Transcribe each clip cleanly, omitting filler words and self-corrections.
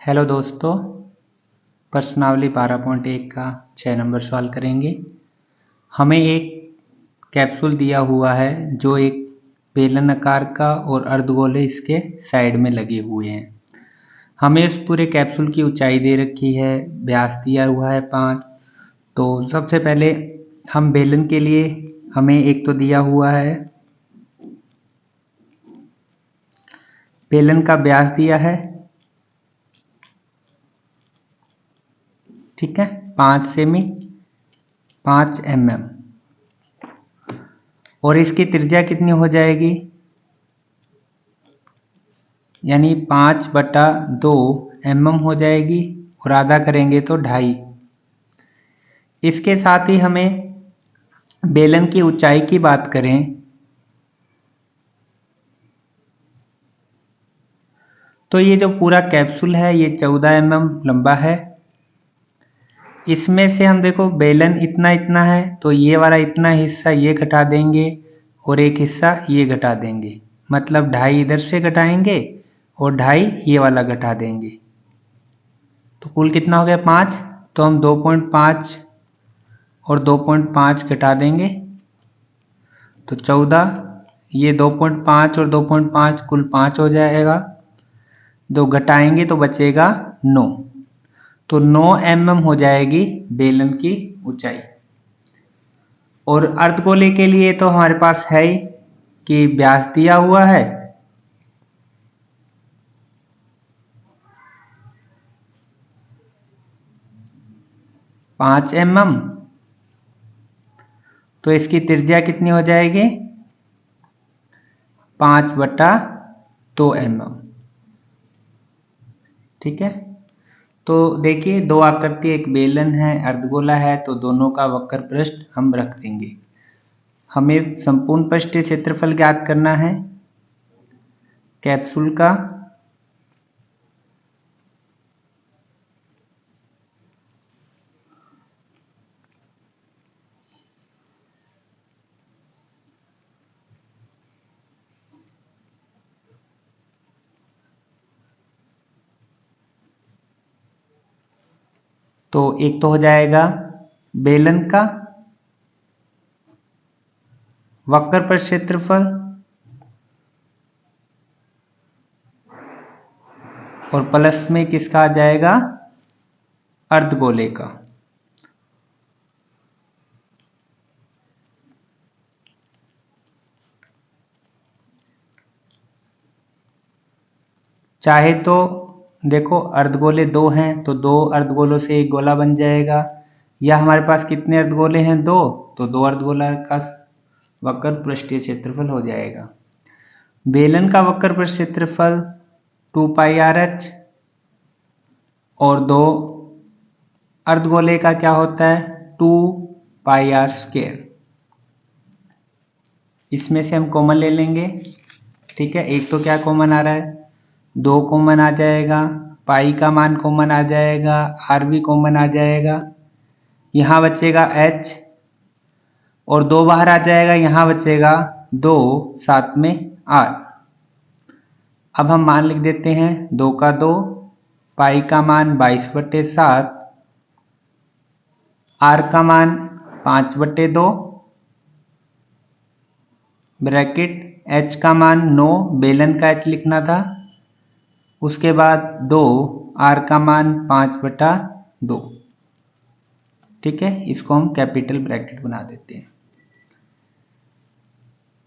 Hello दोस्तों, प्रश्नावली 12.1 का 6 नंबर सवाल करेंगे। हमें एक कैप्सूल दिया हुआ है जो एक बेलन आकार का और अर्धगोले इसके साइड में लगे हुए हैं। हमें इस पूरे कैप्सूल की ऊंचाई दे रखी है, व्यास दिया हुआ है 5। तो सबसे पहले हम बेलन के लिए हमें एक तो दिया हुआ है, बेलन का व्यास दिया है, ठीक है, 5 सेमी 5 mm, और इसकी त्रिज्या कितनी हो जाएगी, यानी 5/2 mm हो जाएगी, और आधा करेंगे तो 2.5। इसके साथ ही हमें बेलन की ऊंचाई की बात करें तो ये जो पूरा कैप्सूल है ये 14 mm लंबा है। इसमें से हम देखो बेलन इतना इतना है तो ये वाला इतना हिस्सा ये घटा देंगे और एक हिस्सा ये घटा देंगे, मतलब 2.5 इधर से घटाएंगे और 2.5 ये वाला घटा देंगे, तो कुल कितना हो गया 5। तो हम 2.5 और 2.5 घटा देंगे तो 14, ये 2.5 और 2.5 कुल 5 हो जाएगा, 2 घटाएंगे तो बचेगा 9। तो 9 mm हो जाएगी बेलन की ऊंचाई। और अर्धगोले के लिए तो हमारे पास है ही कि व्यास दिया हुआ है, पाँच mm, तो इसकी त्रिज्या कितनी हो जाएगी 5/2 mm, ठीक है। तो देखिए दो आकृति, एक बेलन है अर्धगोला है, तो दोनों का वक्र पृष्ठ हम रख देंगे। हमें संपूर्ण पृष्ठीय क्षेत्रफल ज्ञात करना है कैप्सूल का। तो एक तो हो जाएगा बेलन का वक्र पृष्ठ क्षेत्रफल और प्लस में किसका आ जाएगा अर्धगोले का। चाहे तो देखो अर्धगोले 2 हैं तो 2 अर्धगोलों से एक गोला बन जाएगा, या हमारे पास कितने अर्धगोले हैं 2, तो 2 अर्धगोला का वक्र पृष्ठीय क्षेत्रफल हो जाएगा। बेलन का वक्र पृष्ठ क्षेत्रफल 2πrh और 2 अर्धगोले का क्या होता है 2πr²। इसमें से हम कॉमन ले लेंगे, ठीक है। एक तो क्या कॉमन आ रहा है 2 कॉमन आ जाएगा, पाई का मान कॉमन आ जाएगा, आर भी कॉमन आ जाएगा, यहाँ बचेगा h और 2 बाहर आ जाएगा, यहाँ बचेगा 2 साथ में r। अब हम मान लिख देते हैं 2 का 2, पाई का मान 22/7, r का मान 5/2, ब्रैकेट h का मान 9, बेलन का h लिखना था, उसके बाद 2 r का मान 5/2, ठीक है। इसको हम कैपिटल ब्रैकेट बना देते हैं।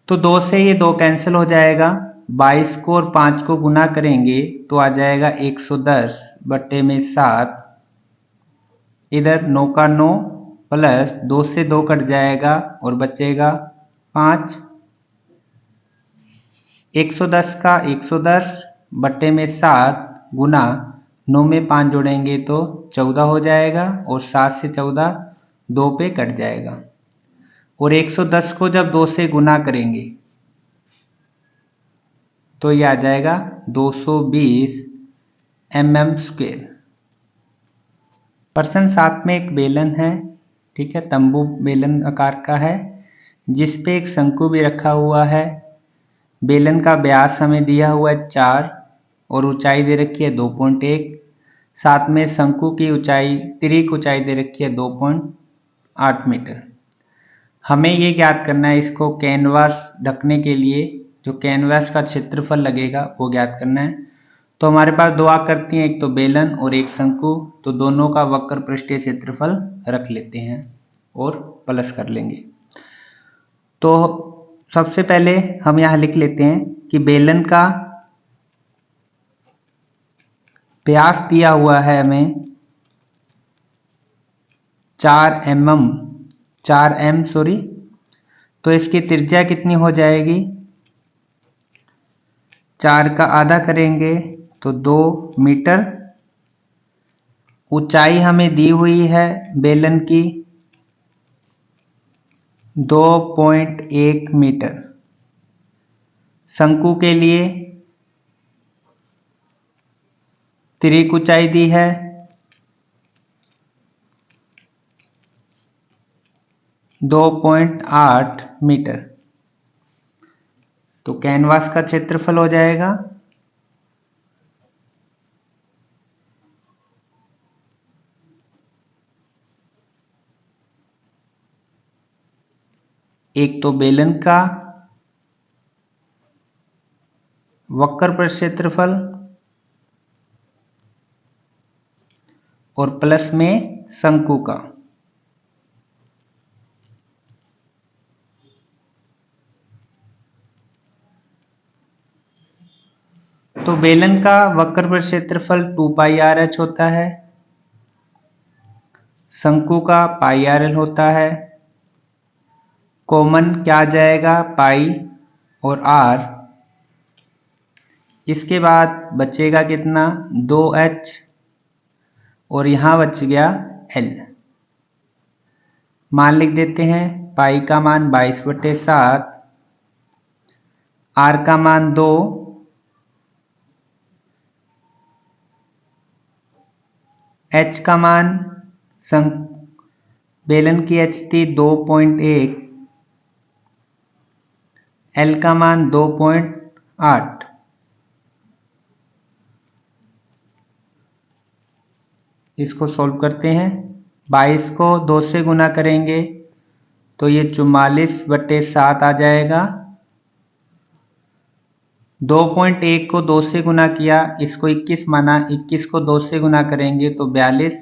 तो 2 से ये 2 कैंसिल हो जाएगा, 22 को और 5 को गुना करेंगे तो आ जाएगा 110/7, इधर 9 का 9 प्लस 2 से 2 कट जाएगा और बचेगा 5। 110 का 110/7 गुना 9 में 5 जोड़ेंगे तो 14 हो जाएगा, और 7 से 14 2 पे कट जाएगा, और 110 को जब 2 से गुना करेंगे तो ये आ जाएगा 220 mm²। प्रश्न 7 में एक बेलन है, ठीक है, तंबू बेलन आकार का है, जिस पे एक शंकु भी रखा हुआ है। बेलन का व्यास हमें दिया हुआ है 4 और ऊंचाई दे रखी है 2.1। साथ में शंकु की ऊंचाई, तिर्यक ऊंचाई दे रखी है 2.8 मीटर। हमें ये ज्ञात करना है, इसको कैनवास ढकने के लिए जो कैनवास का क्षेत्रफल लगेगा वो ज्ञात करना है। तो हमारे पास दो आकृति हैं, एक तो बेलन और एक शंकु, तो दोनों का वक्र पृष्ठीय क्षेत्रफल रख लेते हैं और प्लस कर लेंगे। तो सबसे पहले हम यहाँ लिख लेते हैं कि बेलन का व्यास दिया हुआ है हमें 4 एम, तो इसकी त्रिज्या कितनी हो जाएगी, 4 का आधा करेंगे तो 2 मीटर। ऊंचाई हमें दी हुई है बेलन की 2.1 मीटर। शंकु के लिए तिर्यक ऊंचाई दी है 2.8 मीटर। तो कैनवास का क्षेत्रफल हो जाएगा एक तो बेलन का वक्र पर क्षेत्रफल और प्लस में शंकु का। तो बेलन का वक्र पर क्षेत्रफल 2πr(h) होता है, शंकु का πr(l) होता है। कॉमन क्या आ जाएगा, पाई और r। इसके बाद बचेगा कितना, 2h और यहां बच गया l। मान लिख देते हैं, पाई का मान 22/7, r का मान 2, h का मान बेलन की h थी 2.1, l का मान 2.8। इसको सॉल्व करते हैं, 22 को 2 से गुना करेंगे तो ये 44/7 आ जाएगा। 2.1 को 2 से गुना किया, इसको 21 माना, 21 को 2 से गुना करेंगे तो 42,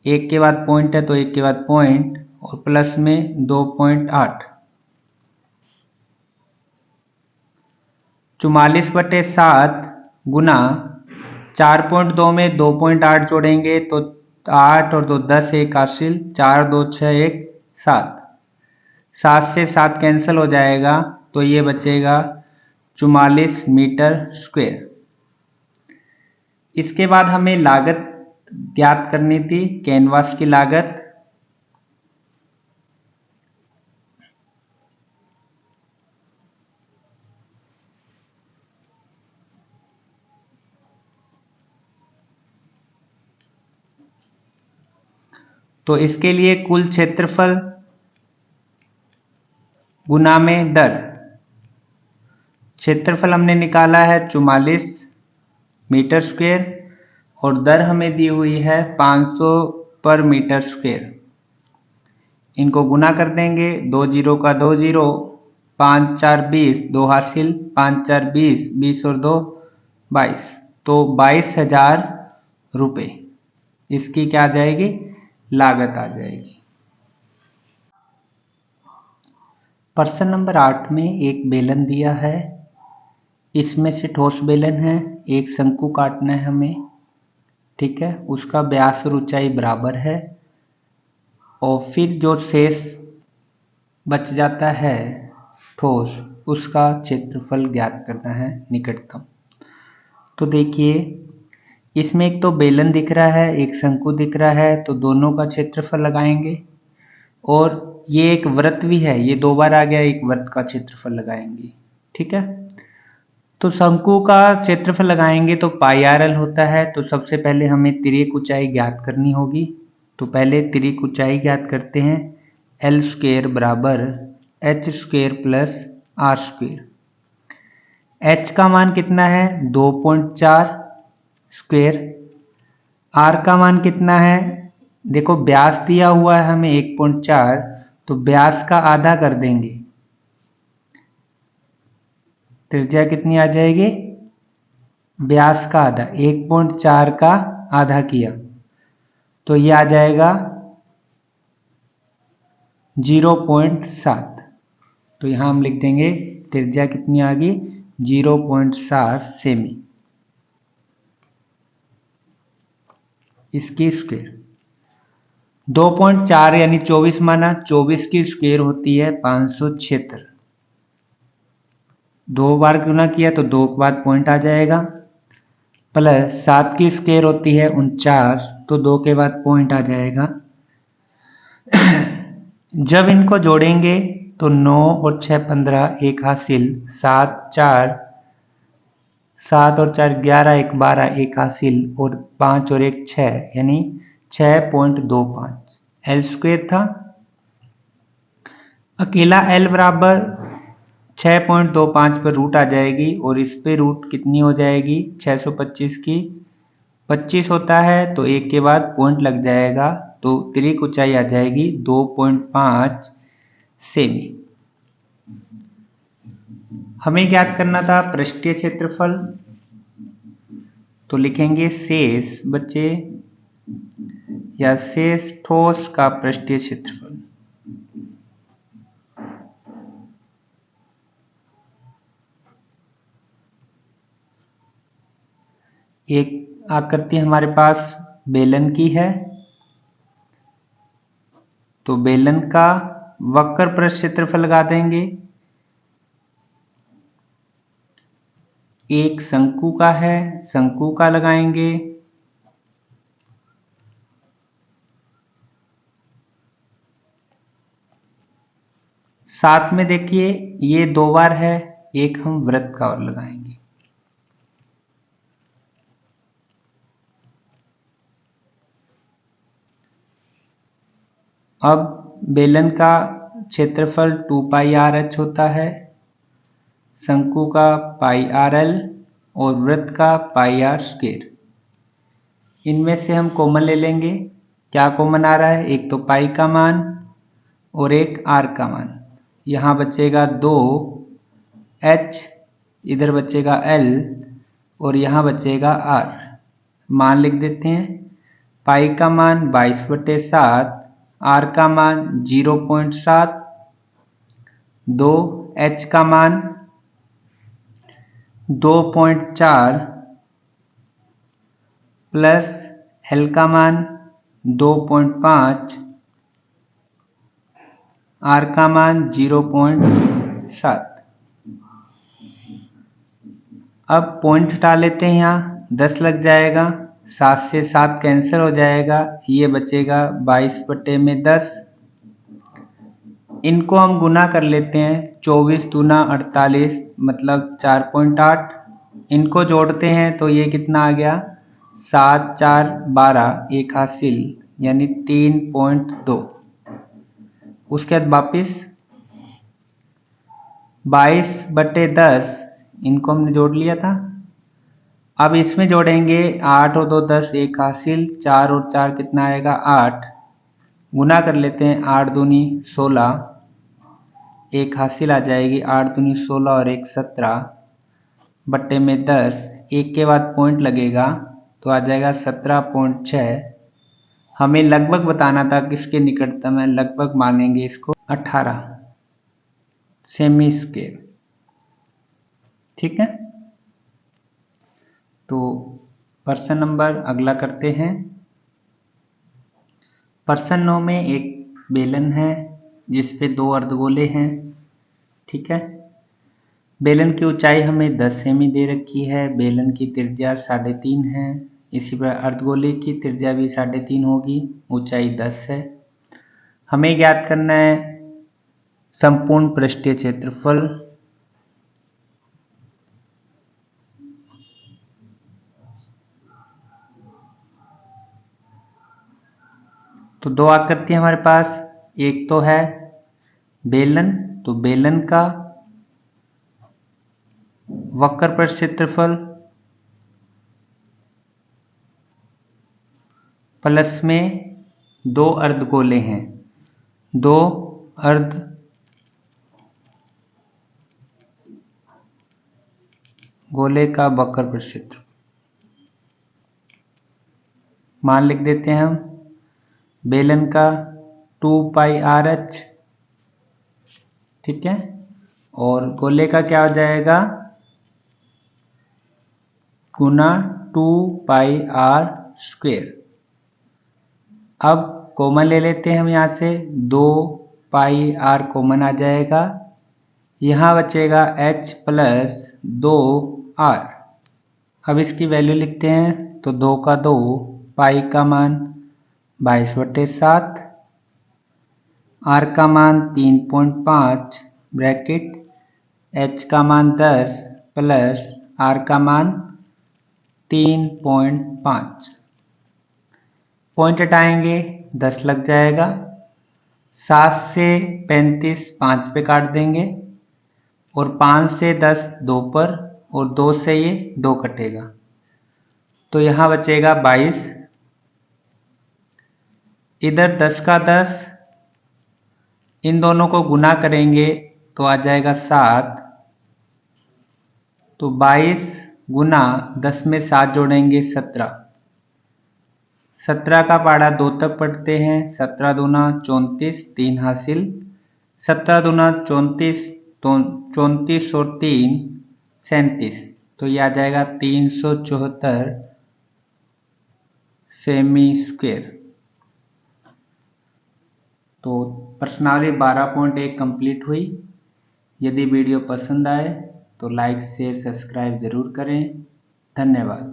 एक के बाद पॉइंट है तो एक के बाद पॉइंट और प्लस में 2.8। 44/7 गुना 4.2 में 2.8 जोड़ेंगे तो 8 और 2 10, 1 हासिल, 4 2 6 1 7, 7 से 7 कैंसिल हो जाएगा तो ये बचेगा 44 मीटर स्क्वायर। इसके बाद हमें लागत ज्ञात करनी थी, कैनवास की लागत। तो इसके लिए कुल क्षेत्रफल गुना में दर, क्षेत्रफल हमने निकाला है 44 मीटर स्क्वायर और दर हमें दी हुई है 500 पर मीटर स्क्वायर। इनको गुना कर देंगे, 2 0 का 2 0, 5 4 20, 2 हासिल, 5 4 20, 20 और 2 22, तो 22,000 रुपये इसकी क्या आ जाएगी, लागत आ जाएगी। प्रश्न नंबर 8 में एक बेलन दिया है, इसमें से ठोस बेलन है, एक शंकु काटना है हमें, ठीक है। उसका व्यास और ऊंचाई बराबर है और फिर जो शेष बच जाता है ठोस, उसका क्षेत्रफल ज्ञात करना है निकटतम। तो देखिए, इसमें एक तो बेलन दिख रहा है, एक शंकु दिख रहा है, तो दोनों का क्षेत्रफल लगाएंगे। और ये एक वृत्त भी है, ये 2 बार आ गया, एक वृत्त का क्षेत्रफल लगाएंगे, ठीक है। तो शंकु का क्षेत्रफल लगाएंगे तो πr(l) होता है। तो सबसे पहले हमें तिर्यक ऊंचाई ज्ञात करनी होगी, तो पहले तिर्यक ऊंचाई ज्ञात करते हैं, l² बराबर h² प्लस r²। h का मान कितना है, 2.4 स्क्वायर आर का मान कितना है, देखो व्यास दिया हुआ है हमें 1.4, तो व्यास का आधा कर देंगे, त्रिज्या कितनी आ जाएगी, व्यास का आधा, 1.4 का आधा किया तो ये आ जाएगा 0.7। तो यहां हम लिख देंगे त्रिज्या कितनी आ गई, 0.7 सेमी, इसकी स्क्वायर। 2.4 यानी 24 माना, 24 की स्क्वायर होती है 576। 2 बार गुना किया तो 2 के बाद पॉइंट आ जाएगा, प्लस 7 की स्क्वायर होती है 49, तो 2 के बाद पॉइंट आ जाएगा। जब इनको जोड़ेंगे तो 9 और 6 15, एक हासिल, 7 और 4 11, एक 12, एक हासिल, और 5 और 1 6, यानी 6.25 एल स्क्वायर था। अकेला एल बराबर 6.25 पर रूट आ जाएगी, और इस पे रूट कितनी हो जाएगी, 625 की 25 होता है, तो एक के बाद पॉइंट लग जाएगा, तो त्रिक ऊंचाई आ जाएगी 2.5 सेमी। हमें ज्ञात करना था पृष्ठीय क्षेत्रफल, तो लिखेंगे शेष बचे या शेष ठोस का पृष्ठीय क्षेत्रफल। एक आकृति हमारे पास बेलन की है, तो बेलन का वक्र पृष्ठ क्षेत्रफल लगा देंगे। एक शंकु का है, शंकु का लगाएंगे। साथ में देखिए ये 2 बार है, एक हम वृत्त का और लगाएंगे। अब बेलन का क्षेत्रफल 2πr(h) होता है, शंकु का πrl और वृत्त का πr²। इनमें से हम कॉमन ले लेंगे। क्या कॉमन आ रहा है, एक तो पाई का मान और एक r का मान। यहाँ बचेगा 2h, इधर बचेगा l और यहाँ बचेगा r। मान लिख देते हैं। पाई का मान 22/7, r का मान 0.7, 2h का मान 2.4 प्लस l का मान 2.5, r का मान 0.7। अब पॉइंट हटा लेते हैं, यहाँ 10 लग जाएगा, 7 से 7 कैंसिल हो जाएगा, ये बचेगा 22/10। इनको हम गुना कर लेते हैं, 24 दूना 48 मतलब 4.8। इनको जोड़ते हैं तो ये कितना आ गया, 7 4 12, एक हासिल, यानी 3.2। उसके बाद वापिस 22/10, इनको हमने जोड़ लिया था। अब इसमें जोड़ेंगे 8 और 2 10, एक हासिल, 4 और 4 कितना आएगा 8। गुना कर लेते हैं, 8 दूनी 16, एक हासिल आ जाएगी, 8 दूनी 16 और 1 17/10। एक के बाद पॉइंट लगेगा तो आ जाएगा 17.6। हमें लगभग बताना था किसके निकटतम है, लगभग मानेंगे इसको 18 सेमी स्क्वायर। ठीक है, तो प्रश्न नंबर अगला करते हैं। प्रश्न 9 में एक बेलन है जिसपे 2 अर्धगोले हैं। ठीक है, बेलन की ऊंचाई हमें 10 सेमी दे रखी है, बेलन की त्रिज्या 3.5 है, इसी प्रकार अर्धगोले की त्रिज्या भी 3.5 होगी, ऊंचाई 10 है। हमें ज्ञात करना है संपूर्ण पृष्ठीय क्षेत्रफल। तो 2 आकृति हमारे पास, एक तो है बेलन, तो बेलन का वक्र पृष्ठ क्षेत्रफल प्लस में 2 अर्धगोले हैं, 2 अर्ध गोले का वक्र प्रक्षेत्र मान लिख देते हैं हम। बेलन का 2 पाई आर एच, ठीक है, और गोले का क्या हो जाएगा गुना 2 पाई आर स्क्वेयर। अब कॉमन ले लेते हैं हम यहाँ से, 2 पाई आर कॉमन आ जाएगा, यहाँ बचेगा h प्लस 2 आर। अब इसकी वैल्यू लिखते हैं तो 2 का 2, पाई का मान 22/7, आर का मान 3.5 ब्रैकेट, h का मान 10 प्लस आर का मान 3.5। पॉइंट हटाएंगे 10 लग जाएगा, 7 से 35 5 पे काट देंगे, और 5 से 10 2 पर, और 2 से ये 2 कटेगा, तो यहाँ बचेगा 22। इधर 10 का 10, इन दोनों को गुना करेंगे तो आ जाएगा 7, तो 22 गुना 10 में 7 जोड़ेंगे 17, 17 का पाड़ा 2 तक पढ़ते हैं, 17 दूना 34, 3 हासिल, 17 दूना 34, 34 और 3 37, तो ये आ जाएगा 374 सेमी स्क्वायर। तो प्रश्नावली 12.1 कंप्लीट हुई। यदि वीडियो पसंद आए तो लाइक शेयर सब्सक्राइब जरूर करें। धन्यवाद।